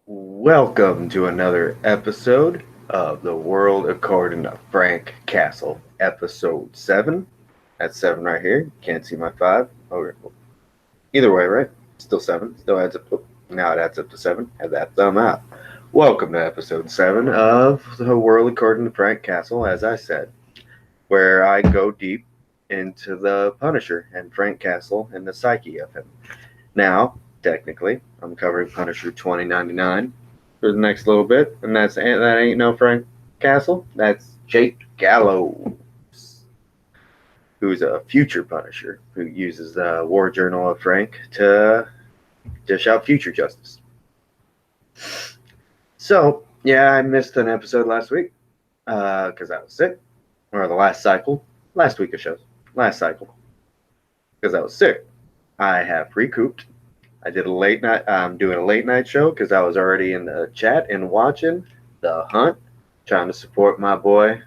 Welcome to another episode of The World According to Frank Castle, episode 7. That's 7 right here. Can't see my 5. Okay. Either way, right? Still 7. Still adds up. Now it adds up to 7. Have that thumb out. Welcome to episode 7 of The World According to Frank Castle, as I said, where I go deep into the Punisher and Frank Castle and the psyche of him. Now, technically, I'm covering Punisher 2099 for the next little bit, and that ain't no Frank Castle. That's Jake Gallows, who's a future Punisher who uses the War Journal of Frank to dish out future justice. So, yeah, I missed an episode last week because I was sick, or the last week of shows, last cycle, because I was sick. I have recouped. I did a late night. I'm doing a late night show because I was already in the chat and watching The Hunt, trying to support my boy,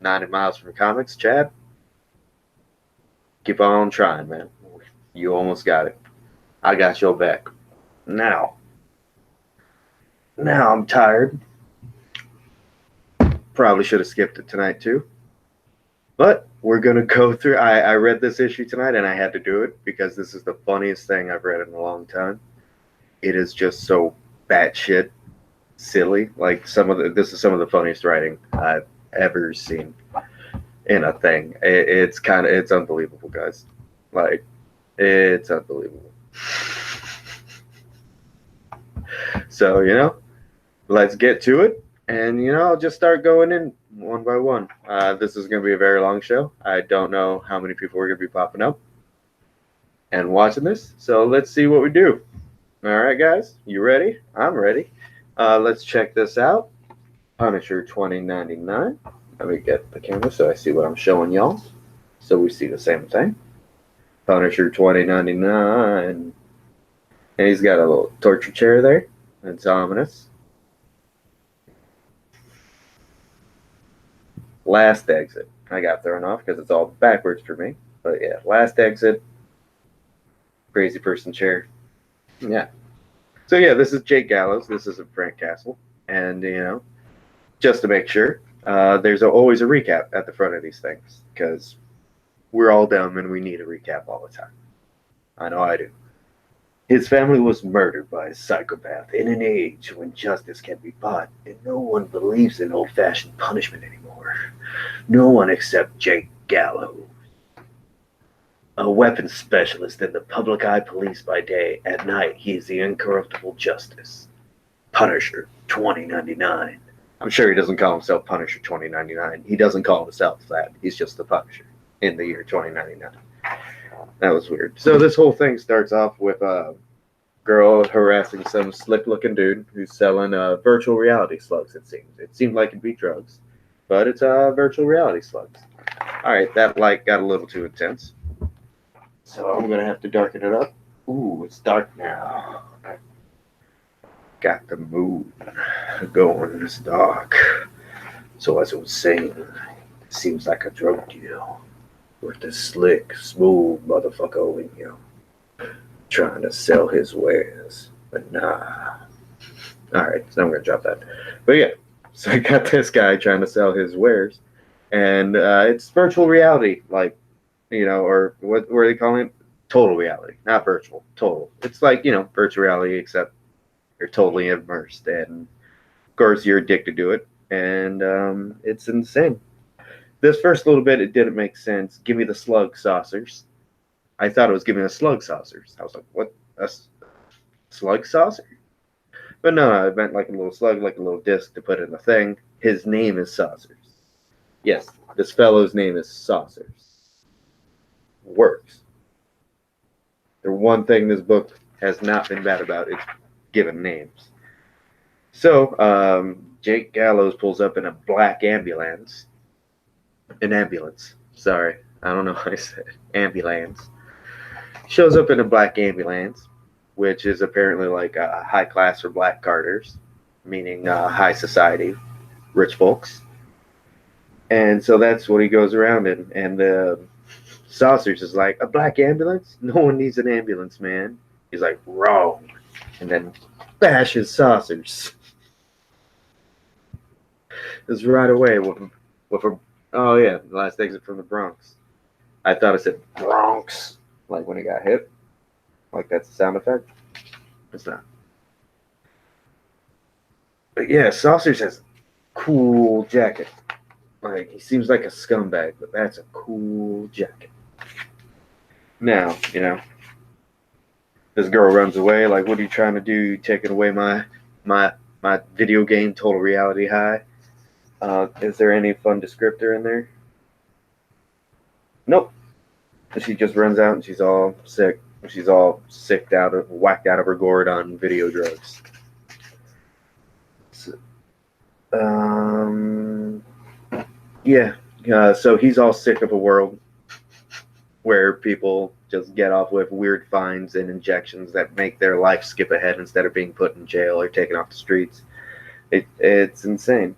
90 miles from comics, Chad. Keep on trying, man. You almost got it. I got your back. Now I'm tired. Probably should have skipped it tonight too. But we're going to go through. I read this issue tonight and I had to do it because this is the funniest thing I've read in a long time. It is just so batshit silly. Like this is some of the funniest writing I've ever seen in a thing. It's unbelievable, guys. Like, it's unbelievable. So, let's get to it. And, I'll just start going in one by one. This is going to be a very long show. I don't know how many people are going to be popping up and watching this. So let's see what we do. All right, guys. You ready? I'm ready. Let's check this out. Punisher 2099. Let me get the camera so I see what I'm showing y'all. So we see the same thing. Punisher 2099. And he's got a little torture chair there. It's ominous. Last exit. I got thrown off because it's all backwards for me. But yeah, last exit. Crazy person chair. Yeah. So yeah, this is Jake Gallows. This isn't Frank Castle. And, just to make sure, there's always a recap at the front of these things because we're all dumb and we need a recap all the time. I know I do. His family was murdered by a psychopath in an age when justice can be bought and no one believes in old-fashioned punishment anymore. No one except Jake Gallows. A weapons specialist in the public eye police by day, at night he is the incorruptible justice. Punisher 2099. I'm sure he doesn't call himself Punisher 2099. He doesn't call himself that. He's just the Punisher in the year 2099. That was weird. So this whole thing starts off with a girl harassing some slick-looking dude who's selling virtual reality slugs, it seems. It seemed like it'd be drugs, but it's virtual reality slugs. All right, that light got a little too intense. So I'm going to have to darken it up. Ooh, it's dark now. Got the mood going. It's dark. So as I was saying, it seems like a drug deal with this slick, smooth motherfucker in you trying to sell his wares. But nah. Alright, so I'm going to drop that. But yeah, so I got this guy trying to sell his wares. And it's virtual reality, like, or what are they calling it? Total reality, not virtual, total. It's like, virtual reality, except you're totally immersed. And of course, you're addicted to it. And it's insane. This first little bit, it didn't make sense. Give me the slug saucers. I thought it was giving us slug saucers. I was like, what? A slug saucer? But no, it meant like a little slug, like a little disc to put in the thing. His name is Saucers. Yes, this fellow's name is Saucers. Works. The one thing this book has not been bad about is giving names. So, Jake Gallows pulls up in a black ambulance. An ambulance. Sorry. I don't know how I said ambulance. Shows up in a black ambulance, which is apparently like a high class for black carters, meaning high society, rich folks. And so that's what he goes around in. And the Saucers is like, a black ambulance? No one needs an ambulance, man. He's like, wrong. And then bashes saucers. Just right away with a oh yeah, the last exit from the Bronx. I thought it said Bronx, like when it got hit, like that's a sound effect. It's not. But yeah, Saucers has a cool jacket. Like he seems like a scumbag, but that's a cool jacket. Now, this girl runs away. Like, what are you trying to do? You taking away my my video game total reality high? Is there any fun descriptor in there? Nope. She just runs out and she's all sick. She's all whacked out of her gourd on video drugs. So, yeah. So he's all sick of a world where people just get off with weird fines and injections that make their life skip ahead instead of being put in jail or taken off the streets. It's insane.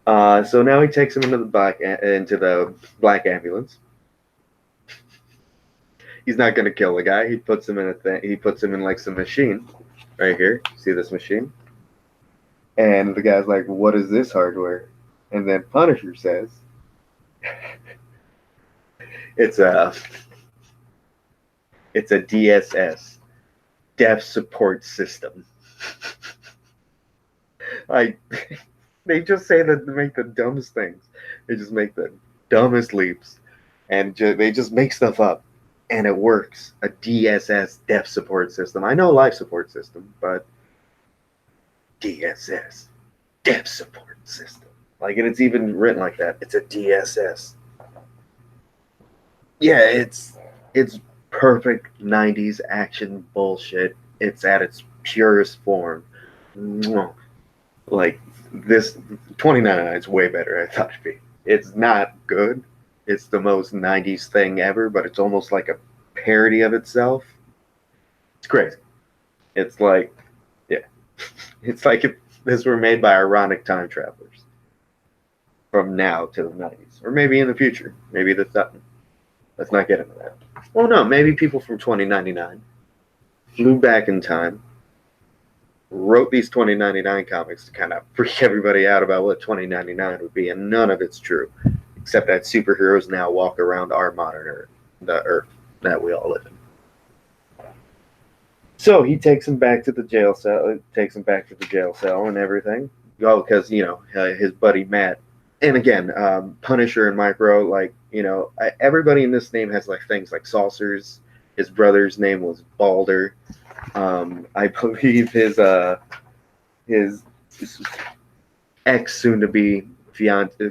So now he takes him into the black ambulance. He's not gonna kill the guy. He puts him in a thing. He puts him in like some machine, right here. See this machine? And the guy's like, "What is this hardware?" And then Punisher says, "It's a DSS, Deaf Support System." Like, they just say that they make the dumbest things. They just make the dumbest leaps, and they just make stuff up, and it works. A DSS, Deaf Support System. I know Life Support System, but DSS, Deaf Support System. Like, and it's even written like that. It's a DSS. Yeah, it's perfect 90s action bullshit. It's at its purest form. Like, this 2099 is way better than I thought it'd be. It's not good. It's the most 90s thing ever, but it's almost like a parody of itself. It's crazy. It's like, yeah. It's like if this were made by ironic time travelers from now to the 90s. Or maybe in the future. Maybe that's not. Let's not get into that. Well, no, maybe people from 2099 flew back in time, wrote these 2099 comics to kind of freak everybody out about what 2099 would be, and none of it's true, except that superheroes now walk around our modern Earth, the Earth that we all live in. So he takes him back to the jail cell, and everything. Oh, because his buddy Matt. And again, Punisher and Micro, like, everybody in this name has like things like saucers. His brother's name was Balder. I believe his ex, soon to be fiance,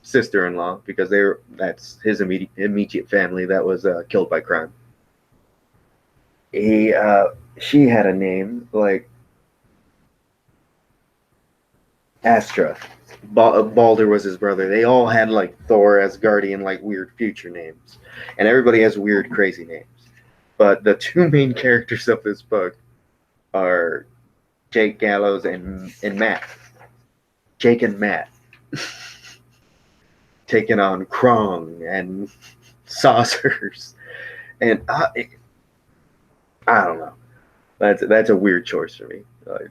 sister-in-law, because that's his immediate family that was killed by crime. She had a name like Astra. Balder was his brother. They all had like Thor, Asgardian, like weird future names, and everybody has weird, crazy names. But the two main characters of this book are Jake Gallows and Matt. Jake and Matt taking on Krong and Saucers, and I don't know. That's a weird choice for me. The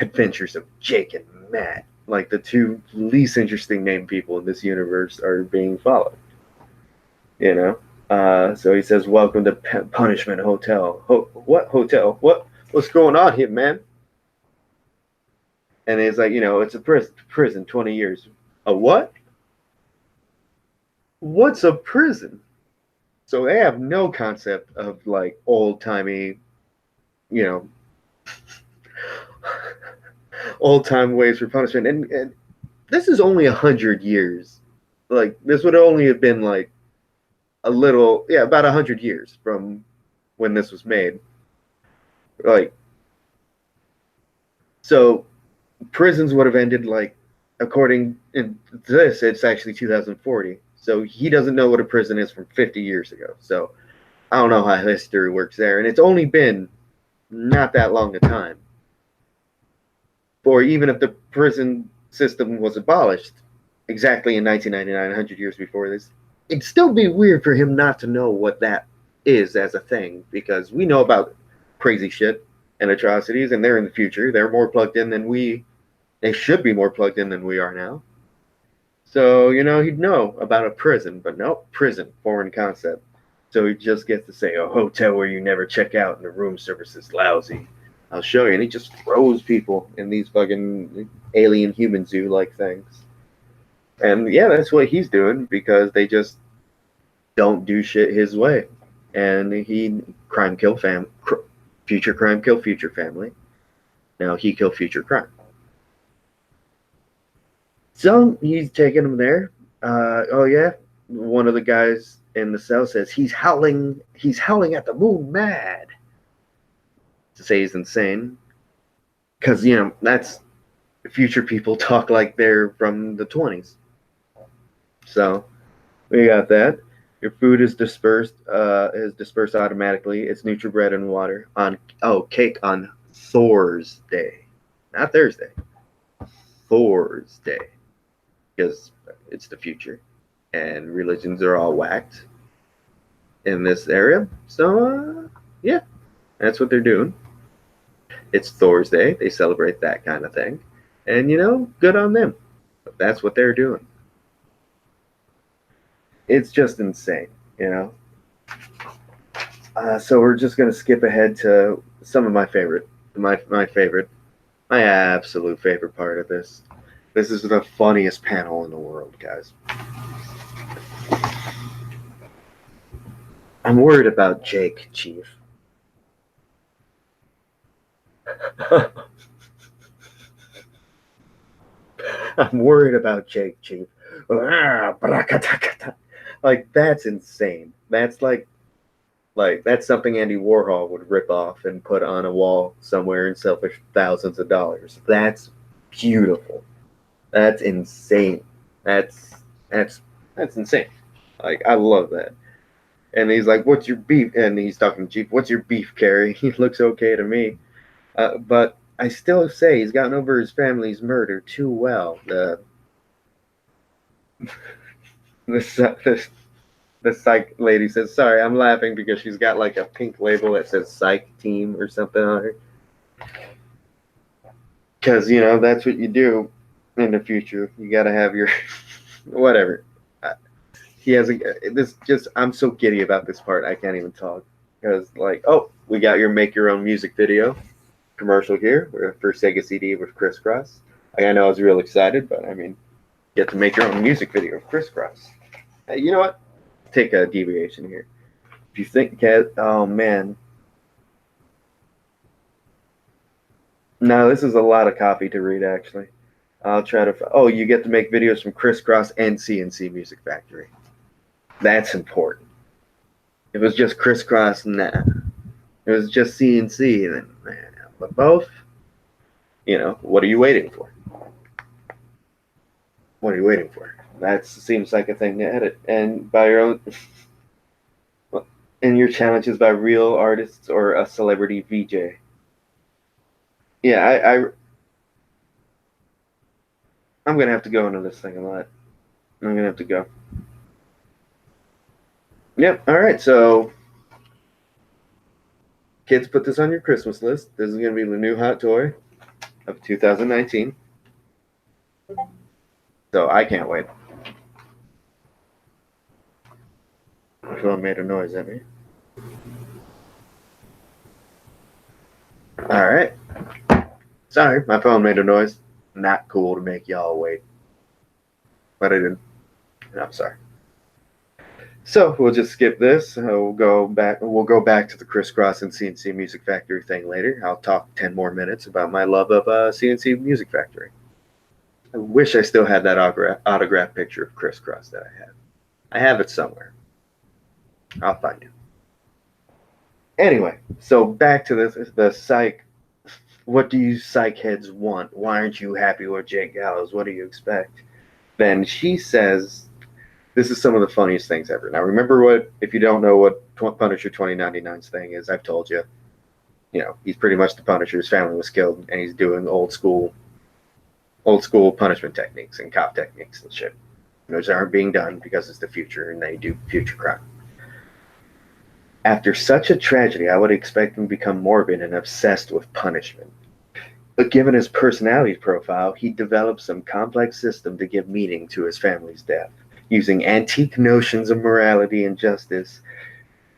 adventures of Jake and Matt. Like, the two least interesting named people in this universe are being followed. So he says, "Welcome to Punishment Hotel." What hotel? What's going on here, man? And he's like, it's a prison, 20 years. A what? What's a prison? So they have no concept of like old timey, old time ways for punishment. And this is only 100 years. Like, this would only have been like about 100 years from when this was made. Like, so prisons would have ended, like, according to this, it's actually 2040. So he doesn't know what a prison is from 50 years ago. So I don't know how history works there. And it's only been not that long a time. Or even if the prison system was abolished exactly in 1999, 100 years before this, it'd still be weird for him not to know what that is as a thing, because we know about crazy shit and atrocities, and they're in the future. They're more plugged in than we. They should be more plugged in than we are now. So, he'd know about a prison, but no, prison, foreign concept. So he just gets to say, a hotel where you never check out and the room service is lousy. I'll show you. And he just throws people in these fucking alien human zoo like things. And yeah, that's what he's doing because they just don't do shit his way. And he future crime kill future family. Now he kill future crime. So he's taking him there. Oh yeah, one of the guys in the cell says he's howling at the moon mad. To say he's insane, because that's future people talk like they're from the 20s. So we got that. Your food is dispersed automatically. It's NutriBread and water on cake on Thor's Day, not Thursday. Thor's Day, because it's the future, and religions are all whacked in this area. So yeah, that's what they're doing. It's Thor's Day. They celebrate that kind of thing, and good on them. But that's what they're doing. It's just insane, So we're just gonna skip ahead to some of my favorite, my absolute favorite part of this. This is the funniest panel in the world, guys. I'm worried about Jake, Chief. I'm worried about Jake, Chief. Like, that's insane. That's like that's something Andy Warhol would rip off and put on a wall somewhere and sell for thousands of dollars. That's beautiful. That's insane. That's insane. Like, I love that. And he's like, "What's your beef?" And he's talking to Chief. "What's your beef, Carrie?" He looks okay to me, but I still say he's gotten over his family's murder too well. The psych lady says, "Sorry, I'm laughing because she's got like a pink label that says psych team or something on her." Because, that's what you do in the future. You got to have your whatever. He has I'm so giddy about this part. I can't even talk. Because, we got your make your own music video commercial here for Sega CD with Crisscross. I know I was real excited, but I mean, get to make your own music video of Crisscross. You know what? Take a deviation here. If you think, oh man. No, this is a lot of copy to read, actually. I'll try to. Oh, you get to make videos from Crisscross and CNC Music Factory. That's important. If it was just Crisscross, nah. It was just CNC, then, man. But both, what are you waiting for? What are you waiting for? That seems like a thing to edit. And by your own. And your challenges by real artists or a celebrity VJ. Yeah, I'm going to have to go into this thing a lot. I'm going to have to go. Yep, all right, so kids, put this on your Christmas list. This is going to be the new hot toy of 2019. So I can't wait. My phone made a noise at me. All right. Sorry, my phone made a noise. Not cool to make y'all wait. But I didn't. I'm sorry. So we'll just skip this. We'll go back to the Crisscross and CNC Music Factory thing later. I'll talk 10 more minutes about my love of CNC Music Factory. I wish I still had that autograph picture of Crisscross that I had. I have it somewhere. I'll find it. Anyway, so back to the psych. What do you psych heads want? Why aren't you happy with Jake Gallows? What do you expect? Then she says, this is some of the funniest things ever. Now, remember if you don't know what Punisher 2099's thing is, I've told you. He's pretty much the Punisher. His family was killed, and he's doing old school punishment techniques and cop techniques and shit. Those aren't being done because it's the future, and they do future crime. After such a tragedy, I would expect him to become morbid and obsessed with punishment. But given his personality profile, he developed some complex system to give meaning to his family's death. Using antique notions of morality and justice,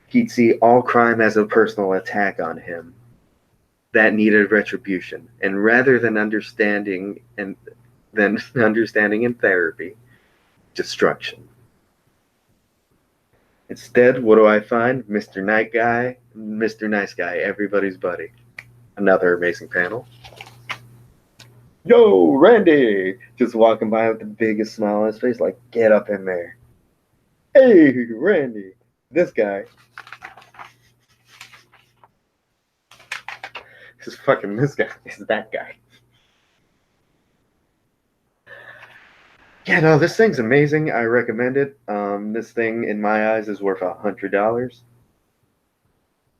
he'd see all crime as a personal attack on him that needed retribution. And rather than understanding and in therapy, destruction. Instead, what do I find? Mr. Nice Guy, everybody's buddy. Another amazing panel. Yo, Randy! Just walking by with the biggest smile on his face, like, get up in there. Hey, Randy! This guy. This guy is that guy. Yeah, no, this thing's amazing. I recommend it. This thing, in my eyes, is worth $100.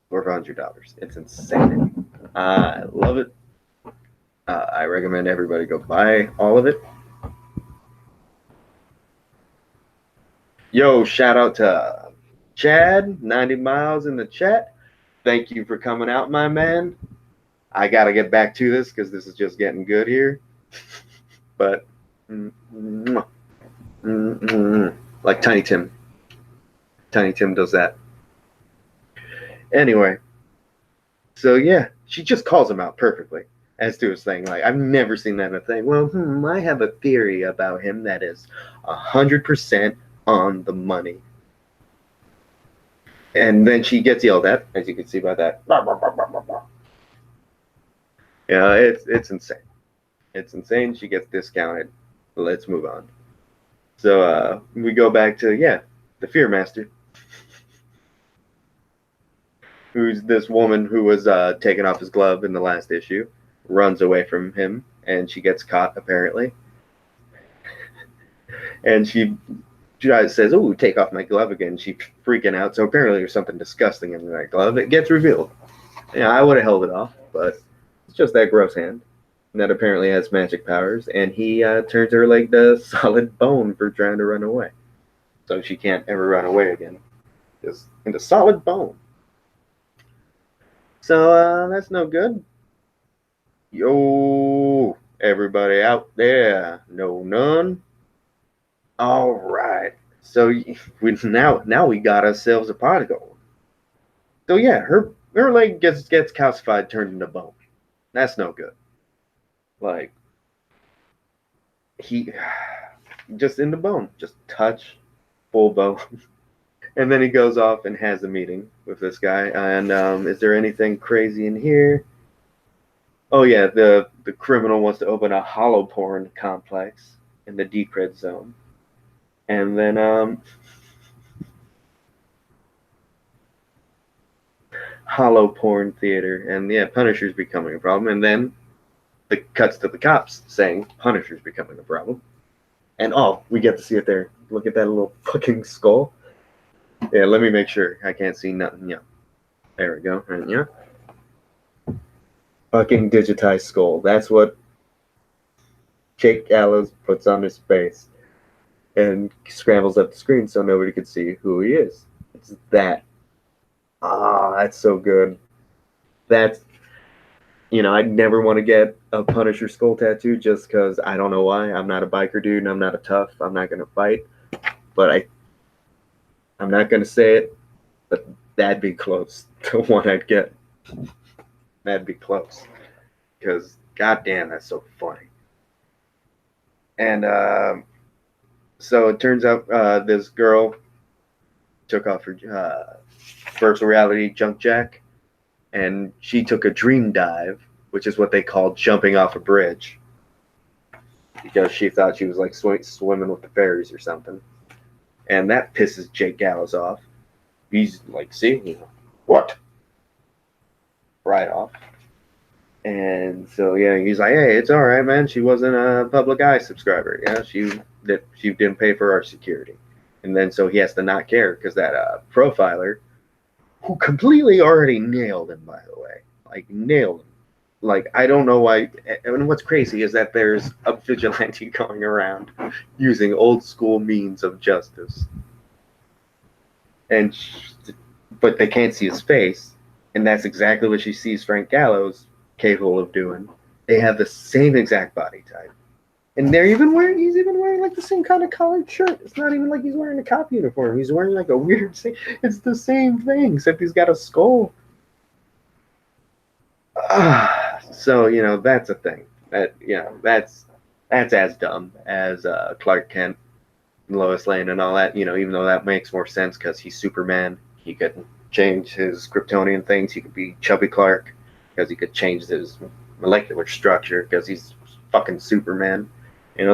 Worth $100. It's insane. I love it. I recommend everybody go buy all of it. Yo, shout out to Chad, 90 miles in the chat. Thank you for coming out, my man. I got to get back to this because this is just getting good here. But, like Tiny Tim. Tiny Tim does that. Anyway, so yeah, she just calls him out perfectly as to his thing. Like, I've never seen that in a thing. Well, I have a theory about him that is 100% on the money. And then she gets yelled at, as you can see by that. Yeah, it's insane. It's insane. She gets discounted. Let's move on. So we go back to, the Fear Master. Who's this woman who was taking off his glove in the last issue, runs away from him, and she gets caught, apparently. And she says, "Oh, take off my glove again." She's freaking out. So apparently there's something disgusting in that glove. It gets revealed. Yeah, I would have held it off, but it's just that gross hand that apparently has magic powers, and he turns her leg to solid bone for trying to run away. So she can't ever run away again. Just into solid bone. So that's no good. Yo, everybody out there, no none. All right. So now we got ourselves a particle. So yeah, her leg gets calcified, turned into bone. That's no good. Like, he just into bone, just touch, full bone. And then he goes off and has a meeting with this guy. And is there anything crazy in here? Oh yeah, the criminal wants to open a hollow porn complex in the Decred zone. And then hollow porn theater. And yeah, Punisher's becoming a problem. And then the cuts to the cops saying Punisher's becoming a problem. And we get to see it there. Look at that little fucking skull. Yeah, let me make sure. I can't see nothing. Yeah. There we go. And yeah. Fucking digitized skull. That's what Jake Gallows puts on his face and scrambles up the screen so nobody could see who he is. It's that. That's so good. That's, I'd never want to get a Punisher skull tattoo just because I don't know why. I'm not a biker dude and I'm not a tough. I'm not going to fight. But I'm not going to say it, but that'd be close to one I'd get. That'd be close. Because, goddamn, that's so funny. And so it turns out this girl took off her virtual reality junk jack, and she took a dream dive, which is what they call jumping off a bridge, because she thought she was like swimming with the fairies or something. And that pisses Jake Gallows off. He's like, see? What? Right off. And so, yeah, he's like, hey, it's all right, man. She wasn't a public eye subscriber. Yeah, she didn't pay for our security. And then so he has to not care because that profiler, who completely already nailed him, by the way. Like, nailed him. Like, I don't know why. And what's crazy is that there's a vigilante going around using old school means of justice. And but they can't see his face, and that's exactly what she sees Frank Gallows capable of doing. They have the same exact body type. And he's even wearing like the same kind of collared shirt. It's not even like he's wearing a cop uniform. He's wearing like a weird thing. It's the same thing, except he's got a skull. So, that's a thing. That's as dumb as Clark Kent, Lois Lane, and all that. Even though that makes more sense because he's Superman. He could change his Kryptonian things. He could be Chubby Clark because he could change his molecular structure because he's fucking Superman.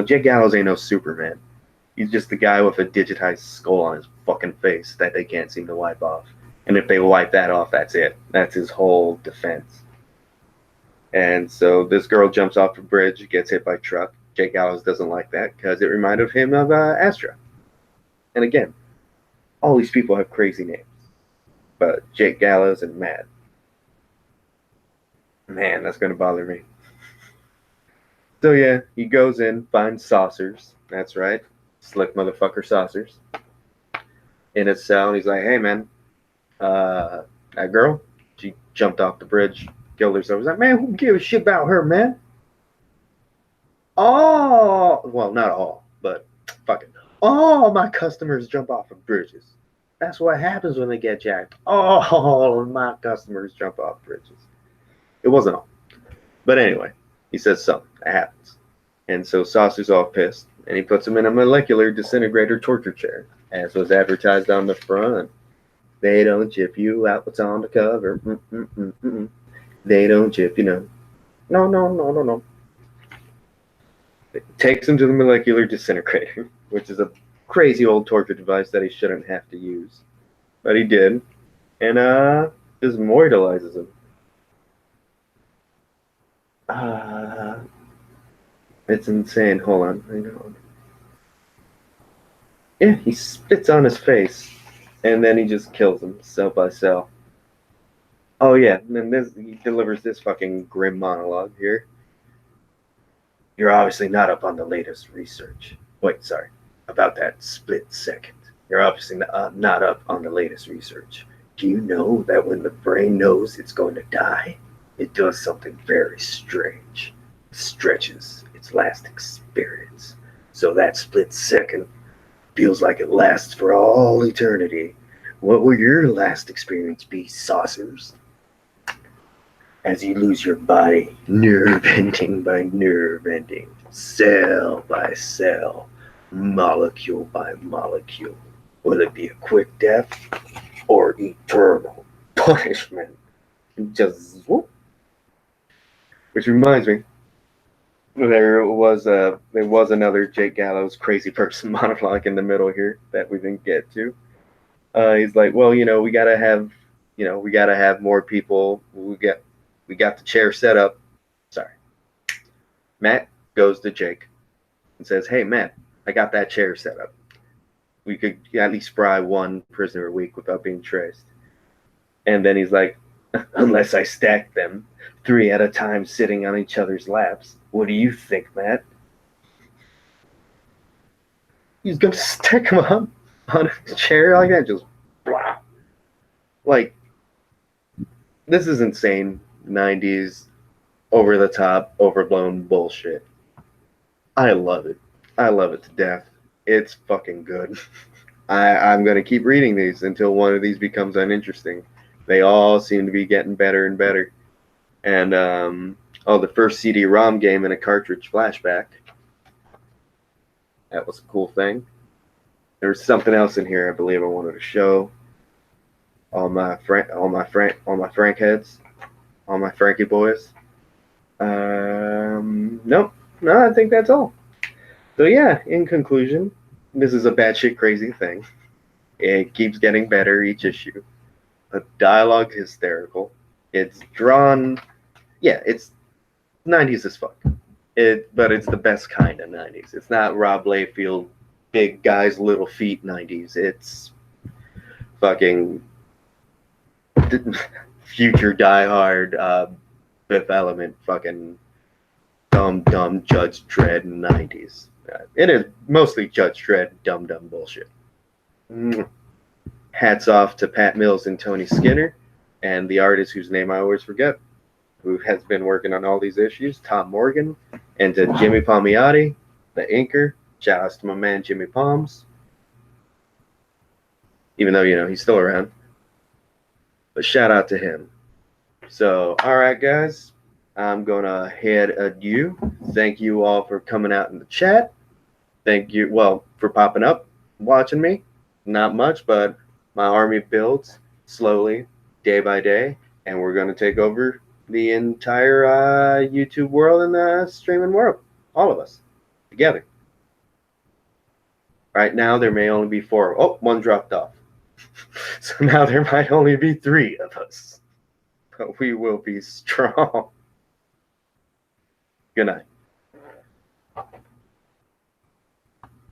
Jake Gallows ain't no Superman. He's just the guy with a digitized skull on his fucking face that they can't seem to wipe off. And if they wipe that off, that's it. That's his whole defense. And so this girl jumps off the bridge, gets hit by a truck. Jake Gallows doesn't like that because it reminded him of Astra. And again, all these people have crazy names. But Jake Gallows and Matt. Man, that's going to bother me. So yeah, he goes in, finds saucers. That's right. Slick motherfucker saucers. In his cell, and he's like, hey man, that girl, she jumped off the bridge, killed herself. He's like, man, who gives a shit about her, man? Well, not all, but fucking all my customers jump off of bridges. That's what happens when they get jacked. All of my customers jump off bridges. It wasn't all. But anyway, he says something. That happens. And so Saucer's all pissed, and he puts him in a molecular disintegrator torture chair, as was advertised on the front. They don't chip you out what's on the cover. They don't chip, No. It takes him to the molecular disintegrator, which is a crazy old torture device that he shouldn't have to use. But he did. And just mortalizes him. It's insane. Hold on. Hang on. Yeah, he spits on his face. And then he just kills him cell by cell. Oh yeah, and then he delivers this fucking grim monologue here. You're obviously not up on the latest research. Wait, sorry. About that split second. You're obviously not up on the latest research. Do you know that when the brain knows it's going to die, it does something very strange? It stretches its last experience. So that split second feels like it lasts for all eternity. What will your last experience be, Saucers? As you lose your body, nerve ending by nerve ending, cell by cell, molecule by molecule. Will it be a quick death or eternal punishment? Just whoop. Which reminds me, there was another Jake Gallows crazy person monologue in the middle here that we didn't get to. He's like, well, we gotta have more people. We got the chair set up. Sorry. Matt goes to Jake and says, hey, Matt, I got that chair set up. We could at least fry one prisoner a week without being traced. And then he's like, unless I stack them 3 at a time sitting on each other's laps. What do you think, Matt? He's going to stack them up on a chair like that? Just blah. Like, this is insane 90s over the top, overblown bullshit. I love it. I love it to death. It's fucking good. I'm going to keep reading these until one of these becomes uninteresting. They all seem to be getting better and better. And, the first CD-ROM game in a cartridge flashback. That was a cool thing. There's something else in here I believe I wanted to show. All my Frank heads. All my Frankie boys. Nope. No, I think that's all. So yeah, in conclusion, this is a batshit crazy thing. It keeps getting better each issue. The dialogue is hysterical. It's drawn, it's 90s as fuck. But it's the best kind of 90s. It's not Rob Liefeld, big guys, little feet 90s. It's fucking future Die Hard, Fifth Element, fucking dumb Judge Dredd 90s. It is mostly Judge Dredd, dumb bullshit. hats off to Pat Mills and Tony Skinner, and the artist whose name I always forget, who has been working on all these issues, Tom Morgan, and to Jimmy Palmiotti, the inker. Shout out to my man Jimmy Palms, even though he's still around. But shout out to him. So, all right, guys, I'm gonna head adieu. Thank you all for coming out in the chat. Thank you, well, for popping up, watching me. Not much, but my army builds slowly, day by day, and we're gonna take over the entire YouTube world and the streaming world. All of us together. Right now, there may only be 4. Oh, one dropped off. So now there might only be 3 of us. But we will be strong. Good night.